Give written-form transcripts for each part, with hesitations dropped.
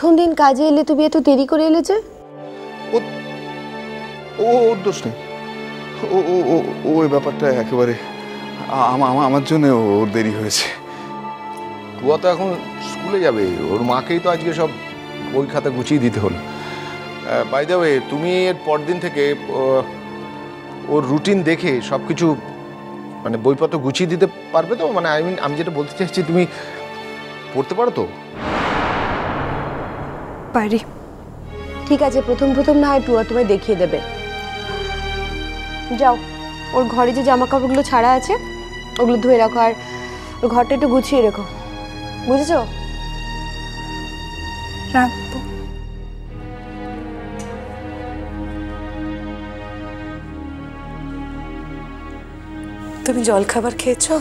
প্রথম দিন কাজে এলে তুমি এত দেরি করে এলে যে? ও ওর দোষ নেই। ও ও ও ওই ব্যাপারটা একেবারে আমার জন্য ওর দেরি হয়েছে। কুয়া তো এখন স্কুলে যাবে, ওর মাকেই তো আজকে সব বই খাতা গুছিয়ে দিতে হলো। বাই দ্য ওয়ে, তুমি এর পরদিন থেকে ওর রুটিন দেখে সব কিছু মানে বইপত্র গুছিয়ে দিতে পারবে তো? মানে আমি যেটা বলতে চাইছি, তুমি পড়তে পারো তো? পারি। ঠিক আছে, প্রথম প্রথম না হয় টুয়া তোমায় দেখিয়ে দেবে। যাও, ওর ঘরে যে জামা কাপড়গুলো ছাড়া আছে ওগুলো ধুয়ে রাখো, আর ওর ঘরটা একটু গুছিয়ে রেখো, বুঝেছো? রাখবো। তুমি জল খাবার খেয়েছো?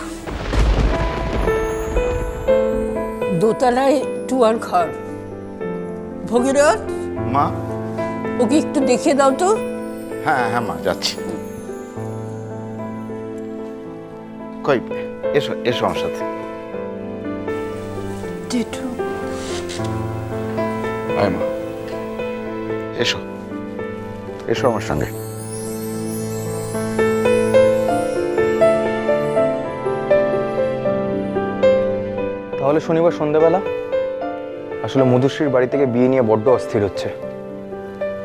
দোতলায় টুয়ার ঘর। ভগীরথ, মা? ওকে একটু দেখিয়ে দাও তো। হ্যাঁ হ্যাঁ মা, যাচ্ছি। কই, এসো এসো আমার সাথে। জেঠু, আয় মা, এসো এসো আমার সঙ্গে। তাহলে শনিবার সন্ধ্যাবেলা? আসলে মধুশ্রীর বাড়ি থেকে বিয়ে নিয়ে বড্ড অস্থির হচ্ছে,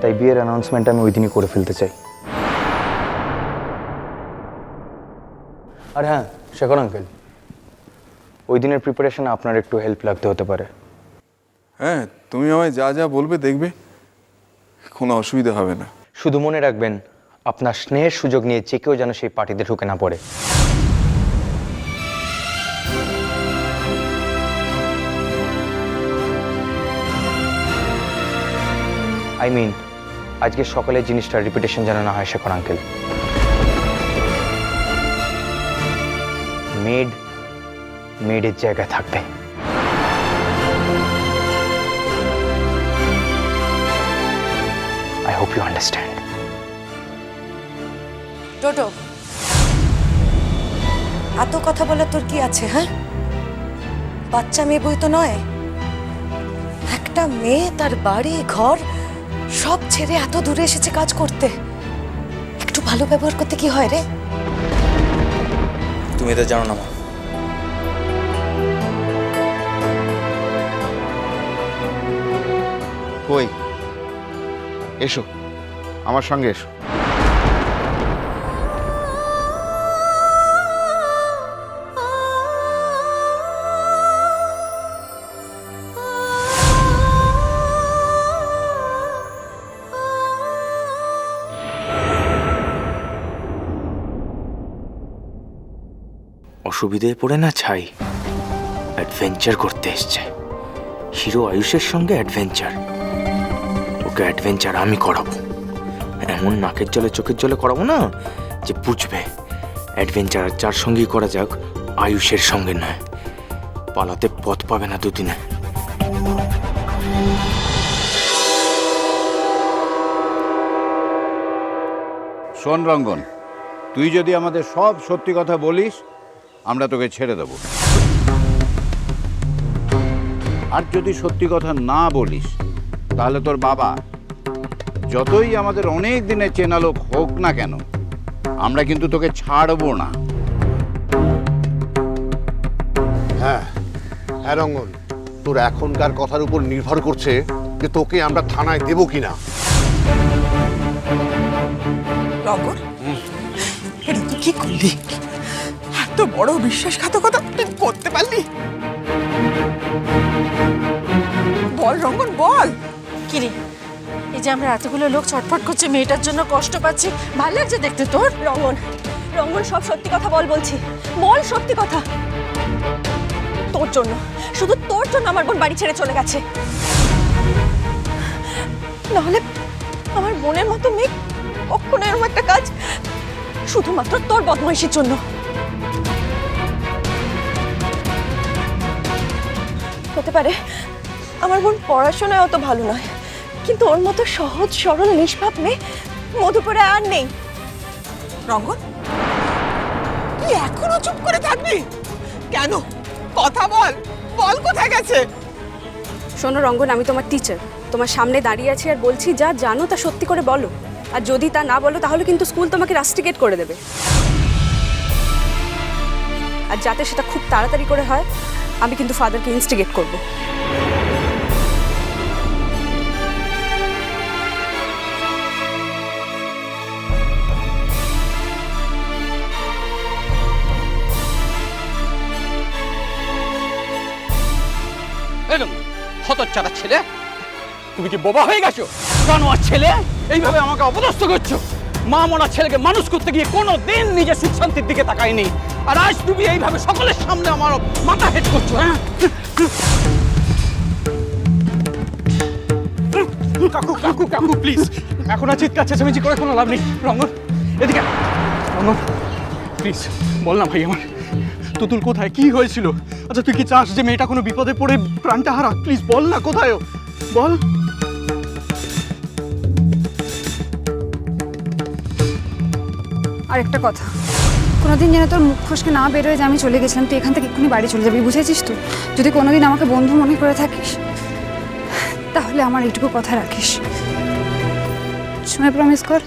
তাই বিয়ের অ্যানাউন্সমেন্ট আমি ওই দিনই করে ফেলতে চাই। আর হ্যাঁ শেখর আঙ্কেল, ওই দিনের প্রিপারেশনে আপনার একটু হেল্প লাগতে হতে পারে। হ্যাঁ, তুমি আমায় যা যা বলবে দেখবে, কোনো অসুবিধা হবে না। শুধু মনে রাখবেন, আপনার স্নেহের সুযোগ নিয়ে যে কেউ যেন সেই পার্টিতে ঢুকে না পড়ে। আই মিন, আজকে সকালে জিনিসটার রিপিটেশন যেন না হয় শেখর আঙ্কেল। মেডের জায়গায় থাকবে। I hope you understand. টোটো, এত কথা বলে তোর কি আছে? হ্যাঁ, বাচ্চা মেয়ে বই তো নয়। একটা মেয়ে তার বাড়ি ঘর সব ছেড়ে এত দূরে এসেছে কাজ করতে, একটু ভালো ব্যবহার করতে কি হয় রে? তুমি এটা জানো না মা। কই, এসো আমার সঙ্গে এসো। অসুবিধায় পড়ে না ছাই, অ্যাডভেঞ্চার করতে এসছে। হিরো আয়ুষের সঙ্গে অ্যাডভেঞ্চার। ওকে অ্যাডভেঞ্চার আমি করাবো, এমন নাকের জলে চোখের জলে করাবো না যে বুঝবে অ্যাডভেঞ্চার যার সঙ্গেই করা যাক, আয়ুষের সঙ্গে নয়। পালাতে পথ পাবে না দুদিনে। শোন রঙ্গন, তুই যদি আমাদের সব সত্যি কথা বলিস, আমরা তোকে ছেড়ে দেব। আর যদি সত্যি কথা না বলিস, তাহলে তোর বাবা যতই আমাদের অনেক দিনের চেনা লোক হোক না কেন, আমরা কিন্তু তোকে ছাড়বো না। হ্যাঁ হ্যাঁ রঙ্গন, তোর এখনকার কথার উপর নির্ভর করছে যে তোকে আমরা থানায় দেবো কিনা। রঙ্গন, এটা তুই কি করলি? এত বড় বিশ্বাসঘাতকতা তুই করতে পারলি? বল রঙ্গন, বল। কিরে, এই যে আমরা এতগুলো লোক ছটফট করছে মেয়েটার জন্য, কষ্ট পাচ্ছি, ভালো লাগছে দেখতে তোর? রঙ্গন, রঙ্গন সব সত্যি কথা বল বলছি, বল সত্যি কথা। তোর জন্য, শুধু তোর জন্য আমার বোন বাড়ি ছেড়ে চলে গেছে। নাহলে আমার বোনের মতো মেয়ে কখনো এরকম একটা কাজ, শুধুমাত্র তোর বদমাইশির জন্য। হতে পারে আমার বোন পড়াশোনায় অত ভালো নয়, কিন্তু ওর মতো সহজ সরল নিষ্পাপ মেয়ে মধুপুরে আর নেই। রঙ্গন, তুই এখনো চুপ করে থাকবি কেন? কথা বল, বল কোথায় গেছে? শোনো রঙ্গন, আমি তোমার টিচার, তোমার সামনে দাঁড়িয়ে আছি আর বলছি যা জানো তা সত্যি করে বলো। আর যদি তা না বলো তাহলে কিন্তু স্কুল তোমাকে রাস্টিকেট করে দেবে। আর যাতে সেটা খুব তাড়াতাড়ি করে হয়, আমি কিন্তু ফাদারকে ইনস্টিগেট করব। হতচ্ছাড়া ছেলে, তুমি কি বোবা হয়ে গেছো? জানোয়ার ছেলে, এইভাবে আমাকে অপদস্থ করছো। মা মরা ছেলেকে মানুষ করতে গিয়ে কোনো দিন নিজের সুখ শান্তির দিকে তাকায়নি, আর আজ তুমি এইভাবে সকলের সামনে আমার মাথা হেট করছো। হ্যাঁ কাকু কাকু কাকু প্লিজ, এখন আর চিৎকার চেঁচামেচি করে কোনো লাভ নেই। রঙ্গন এদিকে, রঙ্গন প্লিজ বল না ভাই, আমার তুতুল কোথায়, কি হয়েছিল? আচ্ছা তুই কি চাস যে মেয়েটা কোনো বিপদে পড়ে প্রাণটা হারাক? প্লিজ বল না কোথায় ও, বল। আর একটা কথা, কোনোদিন যেন তোর মুখ ফসকে না বেরোয় যে আমি চলে গেছিলাম, তুই এখান থেকে এক্ষুনি বাড়ি চলে যাবি, বুঝেছিস তো? যদি কোনোদিন আমাকে বন্ধু মনে করে থাকিস তাহলে আমার এইটুকু কথা রাখিস, শুনে প্রমিস কর।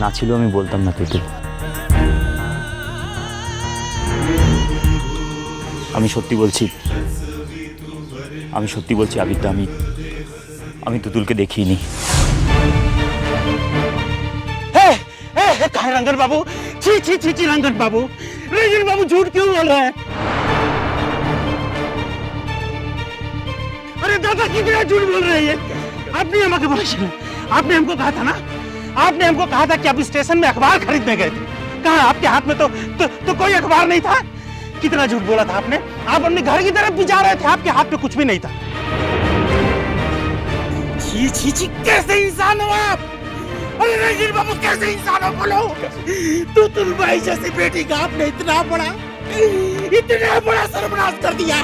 না ছিল আমি বলতাম না তুতুল, আমি সত্যি বলছি, আবিরটা আমি তুতুলকে দেখিনি। रंगन बाबू, छी छी छी छी रंगन बाबू झूठ क्यों बोल रहे हैं? अरे दादा कितना झूठ बोल रहे हैं? आपने हमको बोला, आपने हमको कहा था ना, आपने हमको कहा था कि आप स्टेशन में अखबार खरीदने गए थे। कहा आपके हाथ में तो कोई अखबार नहीं था। कितना झूठ बोला था आपने? आप अपने घर की तरफ भी जा रहे थे, आपके हाथ में कुछ भी नहीं था। छी छी छी, कैसे इंसान हो आप? अरे रंगीन बाबू कैसे इंसान हो बोलो? तुतुल भाई जैसी बेटी का आपने इतना बड़ा सर्वनाश कर दिया।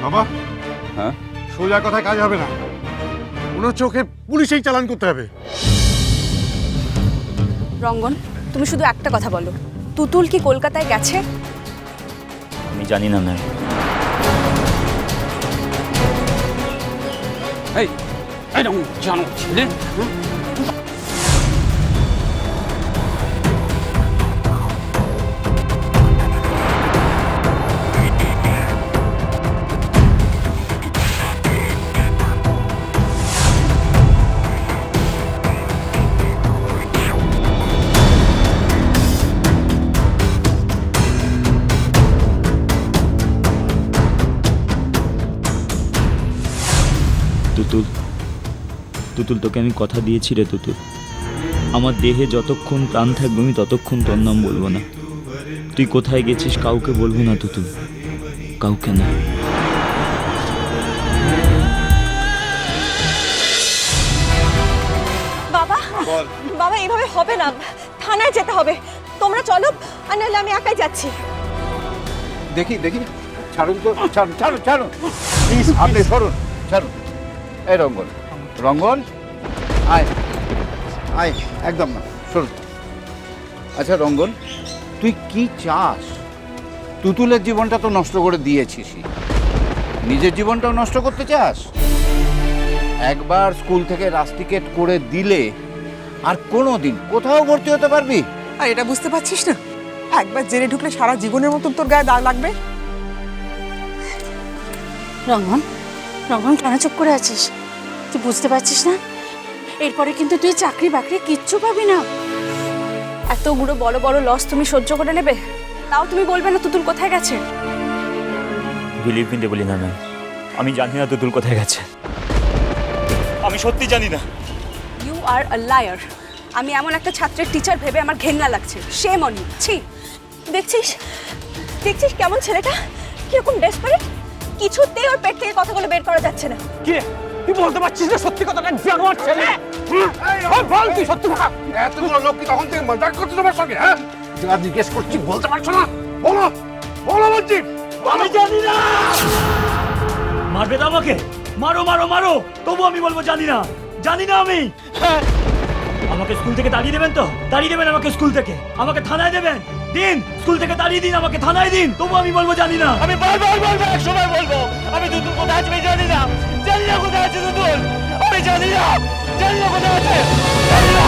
বাবা, হ্যাঁ সোজা কথায় কাজ হবে না, মনে হচ্ছে ওকে পুলিশেই চালান করতে হবে। রঙ্গন, তুমি শুধু একটা কথা বলো, তুতুল কি কলকাতায় গেছে? আমি জানি না ম্যাম। এই জানো ছেলে, তুতুল তোকে আমি কথা দিয়েছি রে তুতুল, আমার দেহে যতক্ষণ প্রাণ থাকবে আমি ততক্ষণ তোর নাম বলবো না। তুই কোথায় গেছিস কাউকে বলবো না তুতুল, কাউকে না। বাবা, বাবা এভাবে হবে না, থানায় যেতে হবে। তোমরা চলো, আর নাহলে আমি একাই যাচ্ছি। দেখি ছাড়ুন তো, ছাড়ুন প্লিজ, আপনি সরুন, ছাড়ুন। এই রঙ্গন আয় একদম না, সরুন। আচ্ছা রঙ্গন, তুই কি চাস? তুতুলের জীবনটা তো নষ্ট করে দিয়েছিস, নিজের জীবনটাও নষ্ট করতে চাস? একবার স্কুল থেকে রাস্টিকেট করে দিলে আর কোনোদিন কোথাও ভর্তি হতে পারবি? আর এটা বুঝতে পারছিস না, একবার জেলে ঢুকলে সারা জীবনের মতন তোর গায়ে দাগ লাগবে। রঙ্গন কেন চুপ করে আছিস? তুই বুঝতে পারছিস না? এরপরে কিন্তু তুই চাকরি বাকরি কিচ্ছু পাবি না। এতগুলো বড় বড় লস তুমি সহ্য করে নেবে, তাও তুমি বলবে না তুতুল কোথায় গেছে? বিলিভ মি বলি না ম্যাম, আমি জানি না তুতুল কোথায় গেছে, আমি সত্যি জানি না। You are a liar. আমি এমন একটা ছাত্রের টিচার ভেবে আমার ঘেন্না লাগছে। Shame on you. ছি। দেখছিস কেমন ছেলেটা, কিরকম ডেসপারেট। কিছুতেই ওর পেট থেকে কথাগুলো বের করা যাচ্ছে না। কি রে, তুই বলতে পারছিস না সত্যি কথাটা? জানোয়ার ছেলে, বল তুই সত্যি কথা। এতগুলো লোক কি তখন থেকে মজাক করছে তোমার সঙ্গে? হ্যাঁ, যা জিজ্ঞেস করছি বলতে পারছো না? বলো বলছি। আমি জানি না। মারবে তো আমাকে? মারো মারো মারো, তবু আমি বলবো জানি না, জানি না আমি। আমাকে স্কুল থেকে তাড়িয়ে দেবেন তো? তাড়িয়ে দেবেন আমাকে স্কুল থেকে? আমাকে থানায় দেবেন? দিন, স্কুল থেকে তাড়িয়ে দিন, আমাকে থানায় দিন, তবু আমি বলবো জানি না। আমি বারবার বলবো, এক সময় বলবো আমি দুদুল কোথায় আছে জানি না, জানি না কোথায় আছে দুদুল, আমি জানি না, জানি না কোথায় আছে, জানি না।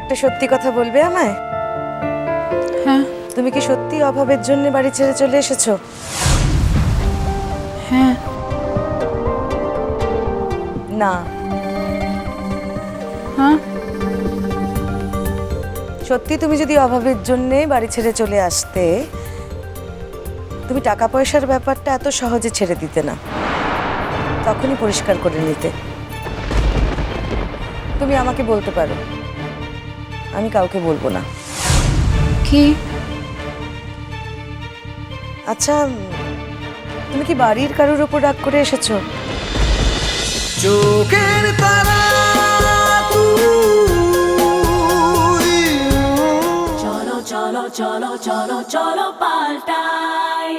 একটা সত্যি কথা বলবে আমায়? হ্যাঁ। তুমি কি সত্যি অভাবের জন্য বাড়ি ছেড়ে চলে এসেছো? হ্যাঁ। না। হ্যাঁ। সত্যি তুমি যদি অভাবের জন্য বাড়ি ছেড়ে চলে আসতে, তুমি টাকা পয়সার ব্যাপারটা এত সহজে ছেড়ে দিতে না, তখনই পরিষ্কার করে নিতে। তুমি আমাকে বলতে পারো, আমি কাউকে বলবো না। কি? আচ্ছা, তুমি কি বাড়ির কারোর উপর রাগ করে এসেছো? চোখের তারা চলো চলো চলো চলো চলো পাল্টাই।